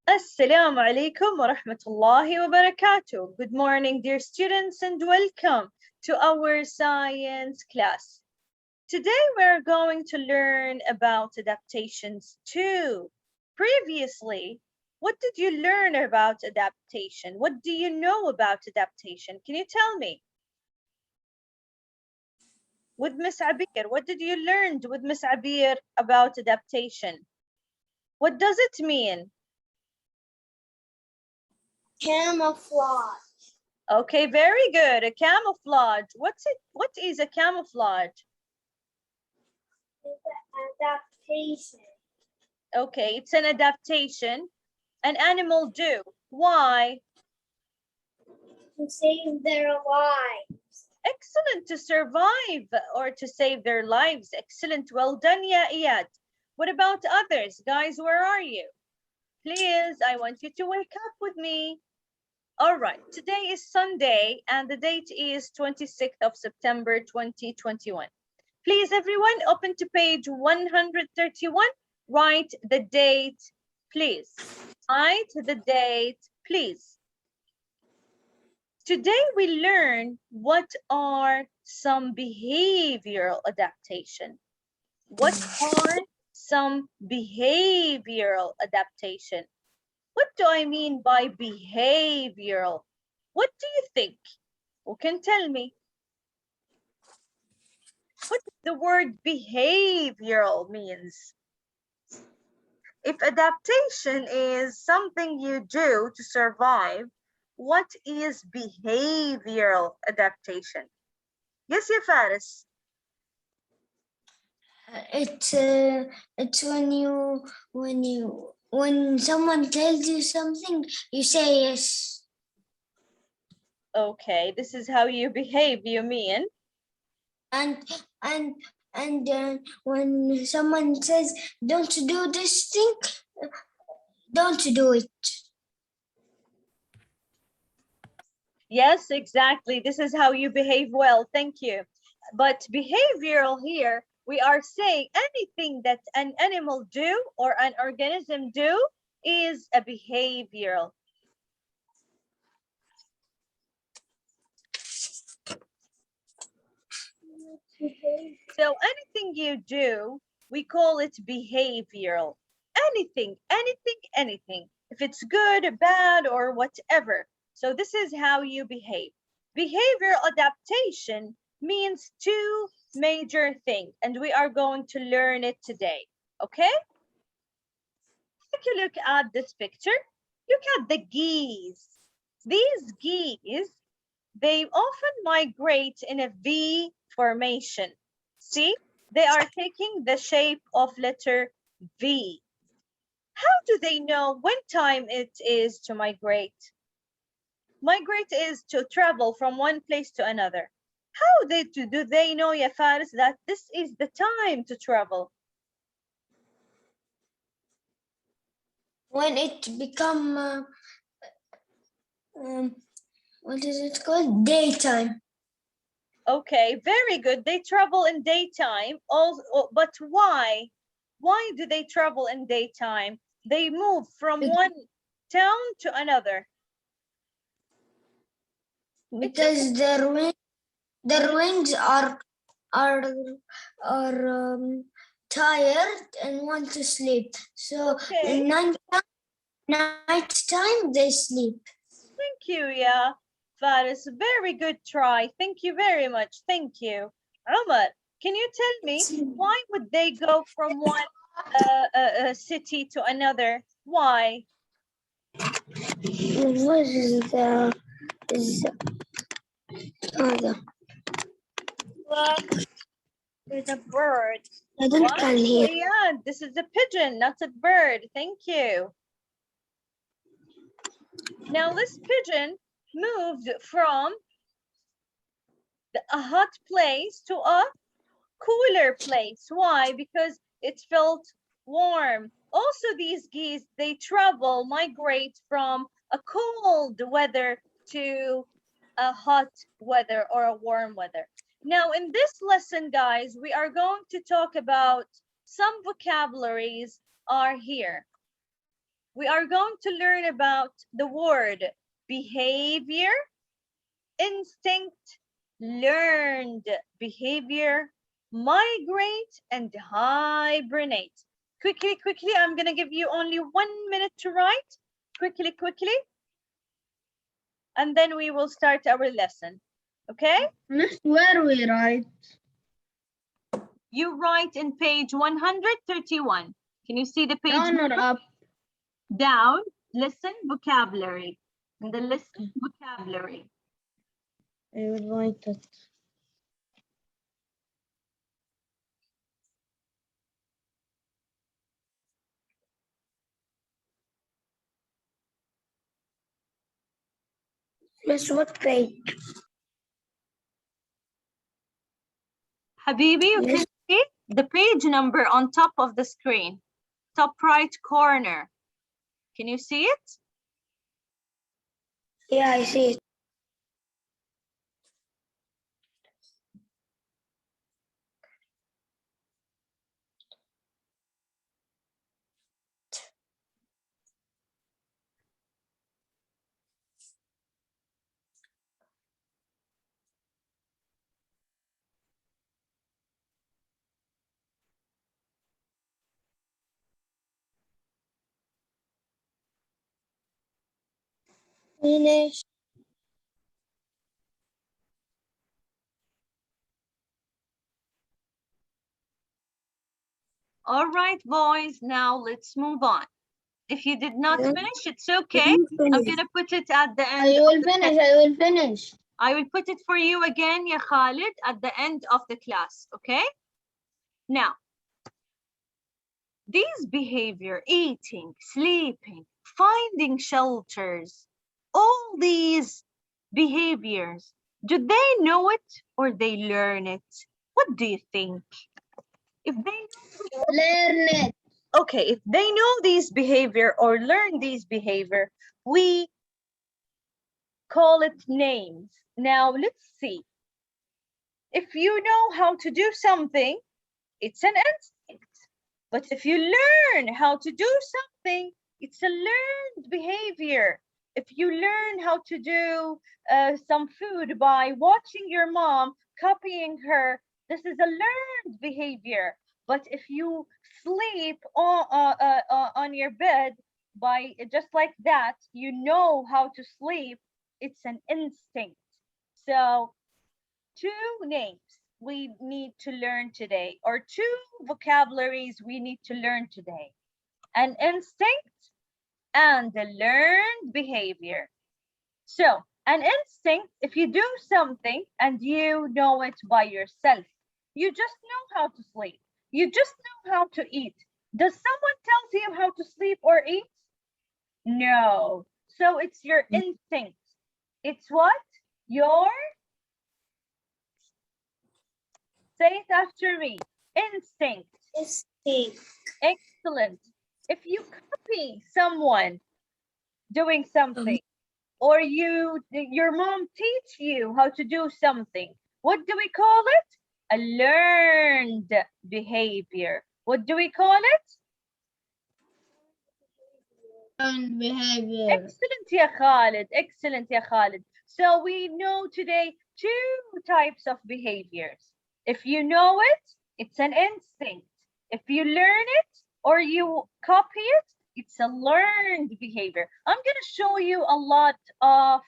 Assalamu alaikum wa rahmatullahi wa barakatuh. Good morning, dear students, and welcome to our science class. Today we're going to learn about adaptations too. Previously, what did you learn about adaptation? What do you know about adaptation? Can you tell me? With Miss Abir, what did you learn with Miss Abir about adaptation? What does it mean? Camouflage. Okay, very good. A camouflage. What is a camouflage? It's an adaptation. Okay, it's an adaptation. An animal do. Why? To save their lives. Excellent, to survive or to save their lives. Excellent, well done, ya Iyad. What about others? Guys, where are you? Please, I want you to wake up with me. All right, today is Sunday and the date is 26th of September 2021. Please, everyone, open to page 131. Write the date, please. Write the date, please. Today we learn what are some behavioral adaptation. What are some behavioral adaptation? What do I mean by behavioral? What do you think? Who can tell me? What the word behavioral means? If adaptation is something you do to survive, what is behavioral adaptation? Yes, ya Faris. It's when someone tells you something, you say yes. Okay, this is how you behave, you mean? And when someone says don't do this thing, don't do it. Yes, exactly. This is how you behave well. Thank you. But behavioral here, we are saying anything that an animal do or an organism do is a behavioral. So anything you do, we call it behavioral. Anything, anything, anything. If it's good, bad, or whatever. So this is how you behave. Behavioral adaptation means two major things, and we are going to learn it today, okay? Take a look at this picture. Look at the geese. These geese, they often migrate in a V formation. See, they are taking the shape of letter V. How do they know when time it is to migrate? Migrate is to travel from one place to another. How do they know, ya Faris, that this is the time to travel? When it become what is it called? Daytime. Okay, very good. They travel in daytime. Also, but why? Why do they travel in daytime? They move from one town to another. Because their wings are tired and want to sleep. So Okay. in night time they sleep. Thank you, yeah. Faris, very good try. Thank you very much. Thank you. Omar, can you tell me why would they go from one city to another? Why? What is There's a bird. I don't can hear. Yeah, this is a pigeon, not a bird. Thank you. Now this pigeon moved from a hot place to a cooler place. Why? Because it felt warm. Also, these geese, they travel, migrate from a cold weather to a hot weather or a warm weather. Now, in this lesson, guys, we are going to talk about some vocabularies are here. we are going to learn about the word behavior, instinct, learned behavior, migrate, and hibernate. Quickly, quickly, I'm going to give you only 1 minute to write. Quickly, quickly. And then we will start our lesson. Okay? Miss, where we write? You write in page 131. Can you see the page? Down or up? Down, listen, vocabulary. And the listen, vocabulary. I will write it. Miss, what page? Habibi, you can see the page number on top of the screen. Top right corner. Can you see it? Yeah, I see it. Finish. All right, boys, now let's move on. If you did not finish, it's okay. I'm going to put it at the end. I will finish. I will put it for you again, Ya Khalid, at the end of the class, okay? Now, these behavior, eating, sleeping, finding shelters, all these behaviors, do they know it or they learn it? What do you think? If they Learn it. okay, if they know these behavior or learn these behavior, we call it names. Now let's see. If you know how to do something, it's an instinct. But if you learn how to do something, it's a learned behavior. If you learn how to do some food by watching your mom, copying her, this is a learned behavior. But if you sleep on your bed by just like that, you know how to sleep, it's an instinct. So 2 names we need to learn today, or 2 vocabularies we need to learn today: an instinct and a learned behavior. So an instinct, if you do something and you know it by yourself, you just know how to sleep, you just know how to eat. Does someone tell you how to sleep or eat? No. So it's your instinct. It's what? Your, say it after me, instinct. Instinct. Excellent. If you copy someone doing something, or your mom teach you how to do something, what do we call it? A learned behavior. What do we call it? Learn behavior. Excellent, Ya Khalid. Excellent, Ya Khalid. So we know today 2 types of behaviors. If you know it, it's an instinct. If you learn it or you copy it, it's a learned behavior. I'm going to show you a lot of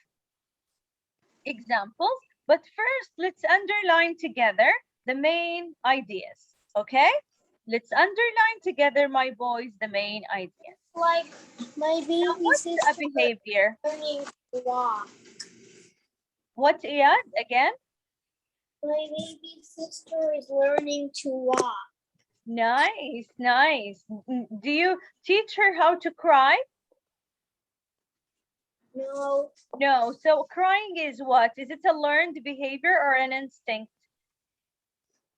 examples, but first let's underline together the main ideas, okay? Let's underline together, my boys, the main ideas. Like my baby What's sister a behavior? learning to walk. What, Iyad, again? My baby sister is learning to walk. Nice, nice. Do you teach her how to cry? No. No. So crying is what? Is it a learned behavior or an instinct?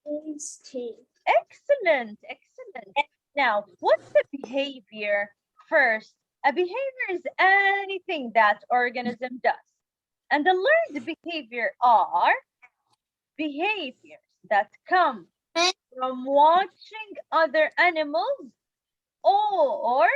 Instinct. Excellent, excellent. Now, what's the behavior first? A behavior is anything that organism does. And the learned behavior are behaviors that come from watching other animals or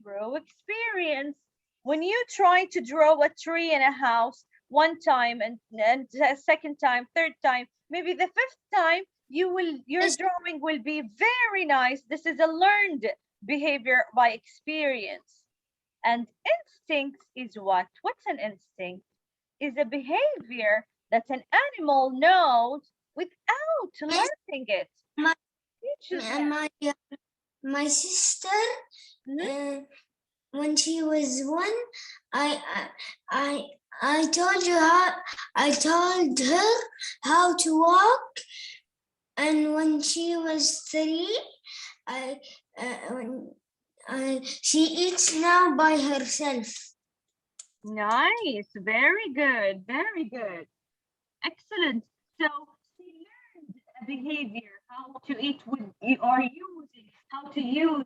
through experience. When you try to draw a tree in a house one time and the second time, third time, maybe the fifth time, your drawing will be very nice. This is a learned behavior by experience. And instinct is what? What's an instinct? Is a behavior that an animal knows without learning it. My, Teaches them. my sister, Mhm. when she was one, I told her how to walk, and when she was 3, she eats now by herself. Nice, very good, very good. Excellent. So she learned a behavior, how to eat with or using, how to use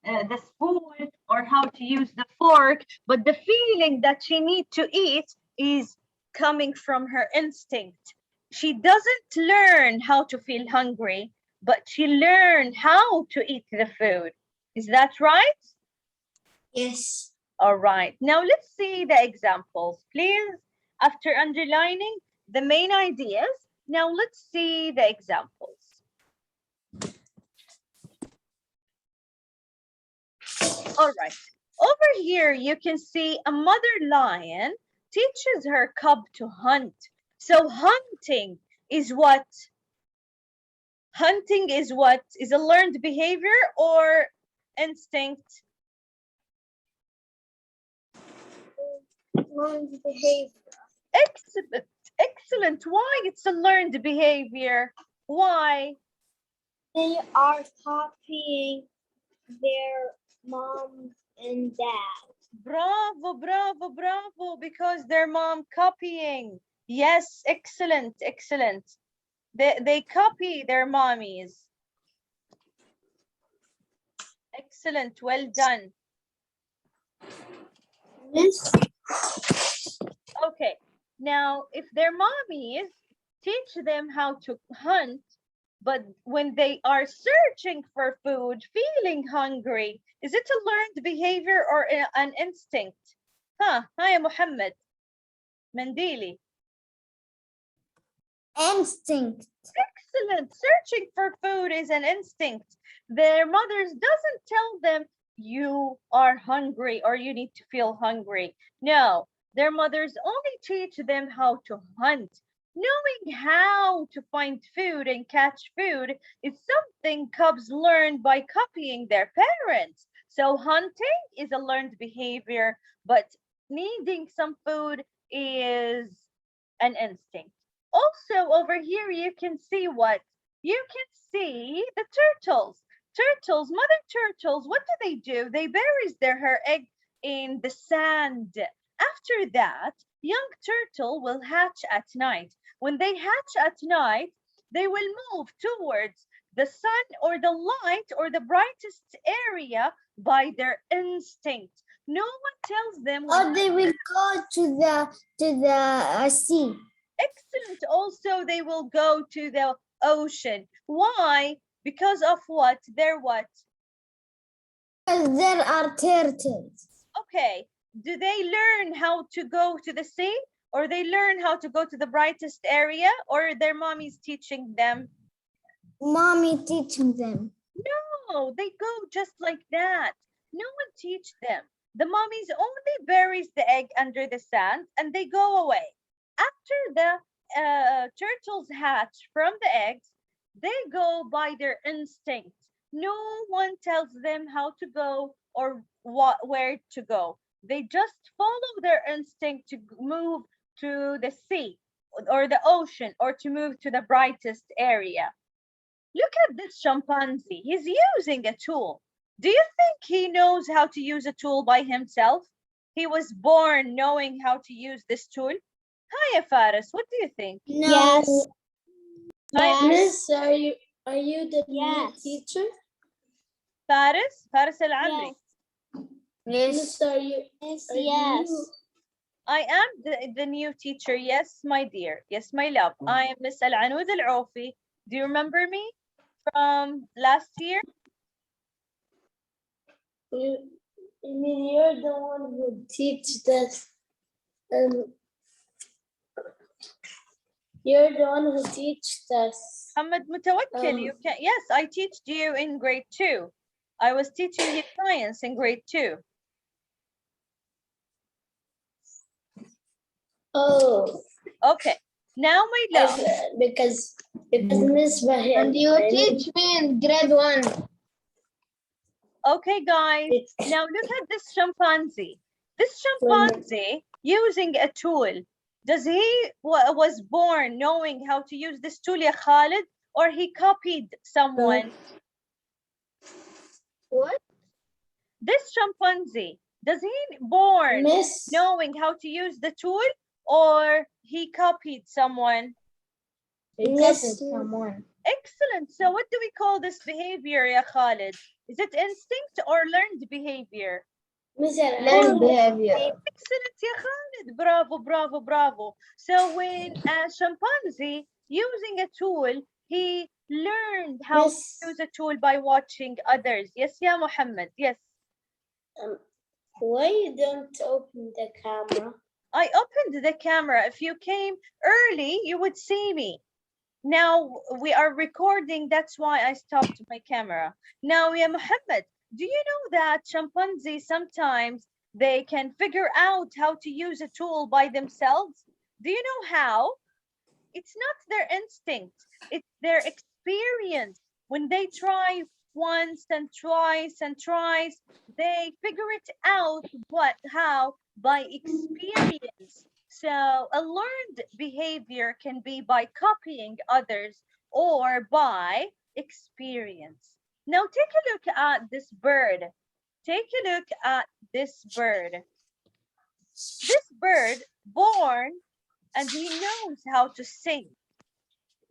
the spoon or how to use the fork, but the feeling that she needs to eat is coming from her instinct. She doesn't learn how to feel hungry, but she learned how to eat the food. Is that right? Yes. All right, now let's see the examples, please. After underlining the main ideas, now let's see the examples. All right, over here you can see a mother lion teaches her cub to hunt. So hunting is what? Hunting is what? Is a learned behavior or instinct? Learned behavior. Excellent, excellent. Why it's a learned behavior? Why? They are copying their mom and dad. Bravo, bravo, bravo, because their mom copying. Yes, excellent, excellent. They copy their mommies. Excellent, well done. Yes. Okay, now if their mommies teach them how to hunt, but when they are searching for food, feeling hungry, is it a learned behavior or an instinct? Huh, hi Muhammad. Mandili. Instinct. Excellent. Searching for food is an instinct. Their mothers doesn't tell them you are hungry or you need to feel hungry. No, their mothers only teach them how to hunt. Knowing how to find food and catch food is something cubs learn by copying their parents. So hunting is a learned behavior, but needing some food is an instinct. Also over here you can see what? You can see the turtles. Turtles, mother turtles, what do? They bury her egg in the sand. After that, young turtle will hatch at night. When they hatch at night, they will move towards the sun or the light or the brightest area by their instinct. No one tells them. Or they will go to the sea. Excellent. Also, they will go to the ocean. Why? Because of what? They're what? Because there are turtles. Okay. Do they learn how to go to the sea? Or they learn how to go to the brightest area? Or their mommy's teaching them? Mommy teaching them. No, they go just like that. No one teach them. The mommies only buries the egg under the sand and they go away. After the turtles hatch from the eggs, they go by their instinct. No one tells them how to go or where to go. They just follow their instinct to move to the sea or the ocean or to move to the brightest area. Look at this chimpanzee. He's using a tool. Do you think he knows how to use a tool by himself? He was born knowing how to use this tool. Hiya, Faris. What do you think? No. Yes. Miss, are you the new teacher? Faris Al-Amri. Yes. Miss, are you? Yes. I am the new teacher. Yes, my dear. Yes, my love. I am Miss Al-Anud Al-Aufi. Do you remember me from last year? I mean, you're the one who teaches us. You're the one who teaches us. Muhammad Mutawakkil, you can, yes, I teach you in grade 2. I was teaching you science in grade 2. Oh. Okay, now my love. Because Miss Bahir. And you teach me in grade 1. Okay, guys, now look at this chimpanzee. This chimpanzee using a tool. Does he was born knowing how to use this tool, ya Khalid, or he copied someone? What? This chimpanzee, does he born knowing how to use the tool, or he copied someone? He copied someone. Excellent. So what do we call this behavior, ya Khalid? Is it instinct or learned behavior? Learned behavior. Excellent, ya Khalid. Bravo, bravo, bravo. So when a chimpanzee using a tool, he learned how to use a tool by watching others. Yes, ya Muhammad. Yes. Why you don't open the camera? I opened the camera. If you came early, you would see me. Now we are recording, that's why I stopped my camera. Now, ya Muhammad, do you know that chimpanzees sometimes they can figure out how to use a tool by themselves? Do you know how? It's not their instinct, it's their experience. When they try once and twice and twice, they figure it out how? By experience. So a learned behavior can be by copying others or by experience. Now take a look at this bird. Take a look at this bird. This bird born and he knows how to sing.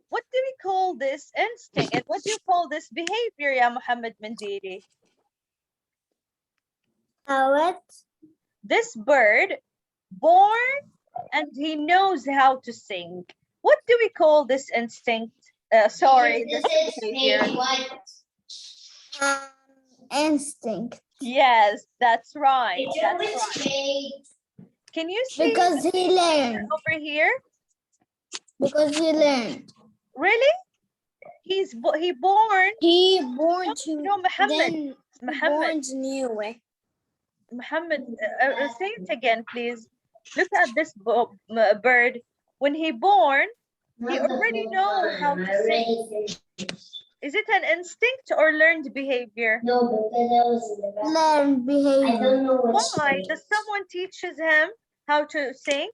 What do we call this instinct? And what do you call this behavior, ya Muhammad Mandiri? What? This bird born and he knows how to sing. What do we call this instinct? Sorry, this behavior. Instinct. Yes, that's right. That's right. Can you see? Because he learned. Over here? Because he learned. Really? He born. He born to. No, Muhammad. Then Muhammad. Born new way. Muhammad, say it again, please. Look at this bird. When he born, he already knows how to sing. Is it an instinct or learned behavior? No, because learned behavior. I don't know what. Why? Does someone teaches him how to sing?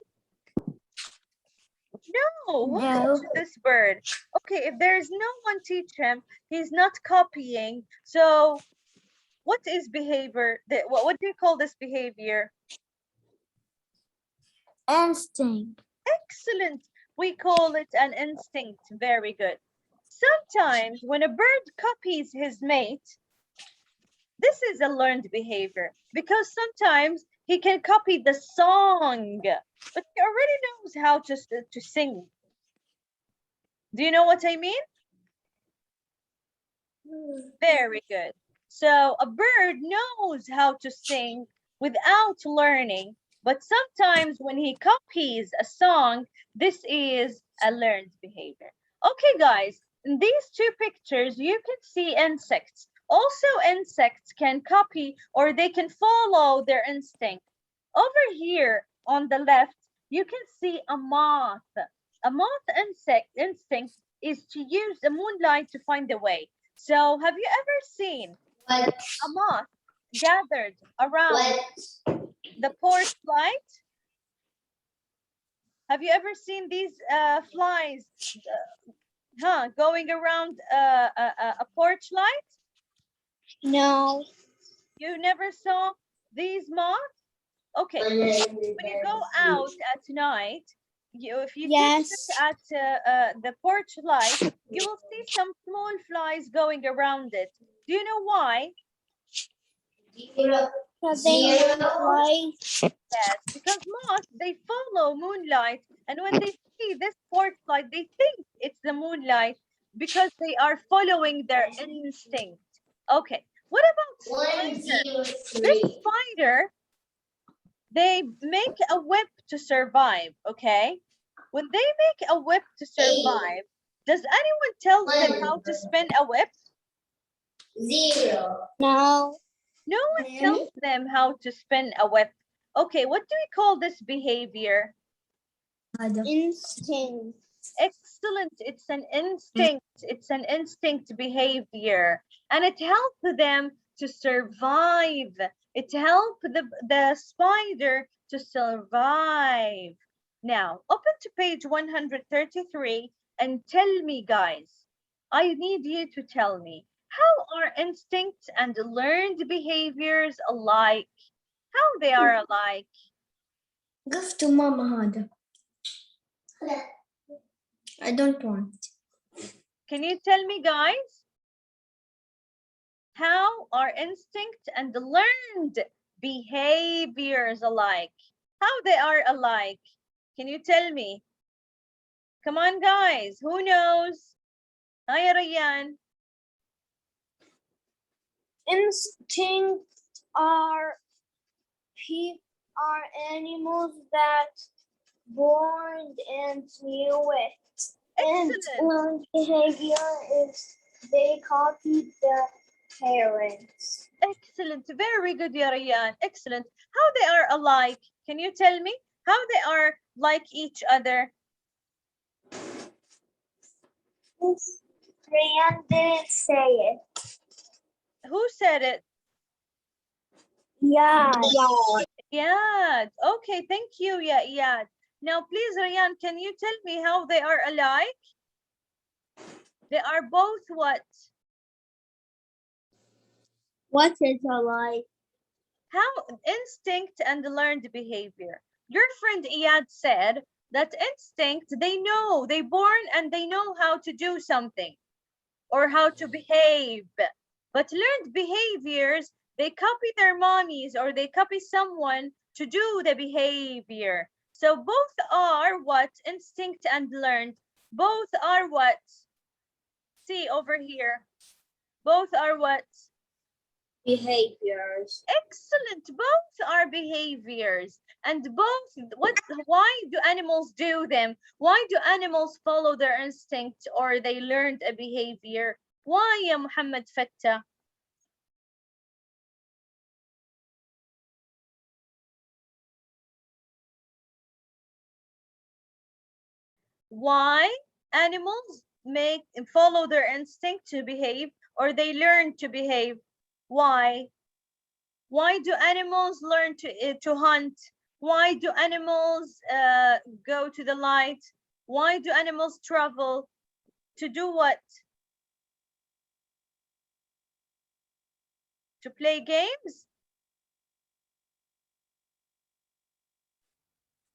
No, who teaches this bird? Okay, if there is no one teach him, he's not copying. So what is behavior? What do you call this behavior? Instinct. Excellent. We call it an instinct. Very good. Sometimes when a bird copies his mate, this is a learned behavior because sometimes he can copy the song, but he already knows how to sing. Do you know what I mean? Very good. So a bird knows how to sing without learning, but sometimes when he copies a song, this is a learned behavior. Okay, guys, in these two pictures, you can see insects. Also, insects can copy or they can follow their instinct. Over here on the left, you can see a moth. A moth instinct is to use the moonlight to find the way. So have you ever seen a moth gathered around the porch light? Have you ever seen these flies going around a porch light? No. You never saw these moths? Okay, when you go out at night, if you look at the porch light, you will see some small flies going around it. Do you know why? Yes, because moths, they follow moonlight, and when they see this porch light, they think it's the moonlight because they are following their instinct. Okay, What about spider? This 103. spider, they make a web to survive, okay? When they make a web to survive, does anyone tell them how to spin a web? 0. No. No one tells them how to spin a web. Okay, what do we call this behavior? Instinct. Excellent. It's an instinct. It's an instinct behavior. And it helps them to survive. It helps the spider to survive. Now, open to page 133 and tell me, guys, I need you to tell me, how are instincts and learned behaviors alike? How they are alike? Give to Mama هذا. I don't want. Can you tell me, guys? How are instinct and learned behaviors alike? How they are alike? Can you tell me? Come on, guys. Who knows? Hi, Rayyan. Instincts are animals that born and knew it. Excellent. And learned behavior is they copy the parents. Excellent. Very good, ya Rayyan. Excellent. How they are alike? Can you tell me how they are like each other? Ryan didn't say it. Who said it? Yeah. Iyad. Okay, thank you, ya Iyad. Now, please, Rayyan, can you tell me how they are alike? They are both what? What is alike? How instinct and learned behavior. Your friend Iyad said that instinct, they know, they born and they know how to do something or how to behave. But learned behaviors, they copy their mommies or they copy someone to do the behavior. So both are what? Instinct and learned. Both are what? See over here. Both are what? Behaviors. Excellent. Both are behaviors. And both, why do animals do them? Why do animals follow their instinct or they learned a behavior? Why, ya Muhammad Fattah? Why animals follow their instinct to behave or they learn to behave? Why? Why do animals learn to hunt? Why do animals go to the light? Why do animals travel? To do what? To play games?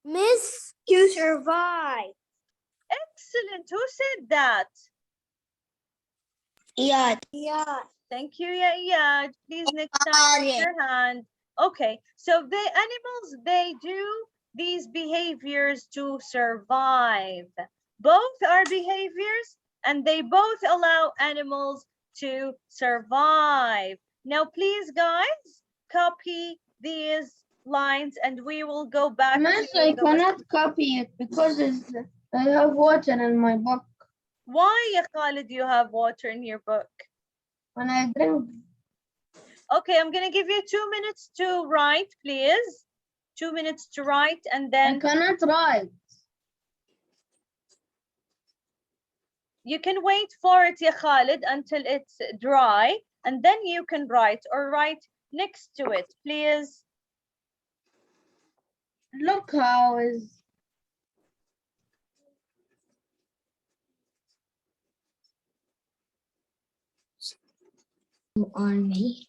Miss, to survive. Excellent. Who said that? Yeah. Thank you, ya Iyad. Please next time raise your hand. Okay, so the animals, they do these behaviors to survive. Both are behaviors and they both allow animals to survive. Now, please, guys, copy these lines and we will go back. Miss, I cannot copy it because I have water in my book. Why, ya Khalid, you have water in your book? When I drink. Okay, I'm going to give you 2 minutes to write, please. 2 minutes to write and I then cannot write. you can wait for it, ya Khalid, until it's dry and then you can write or write next to it, please. Look how is. On me.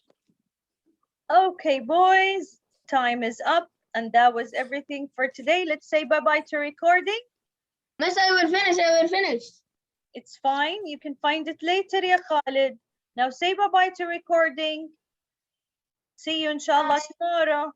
Okay, boys, time is up and that was everything for today. Let's say bye-bye to recording. Miss, I will finish. It's fine. You can find it later, ya Khalid. Now say bye-bye to recording. See you inshallah tomorrow.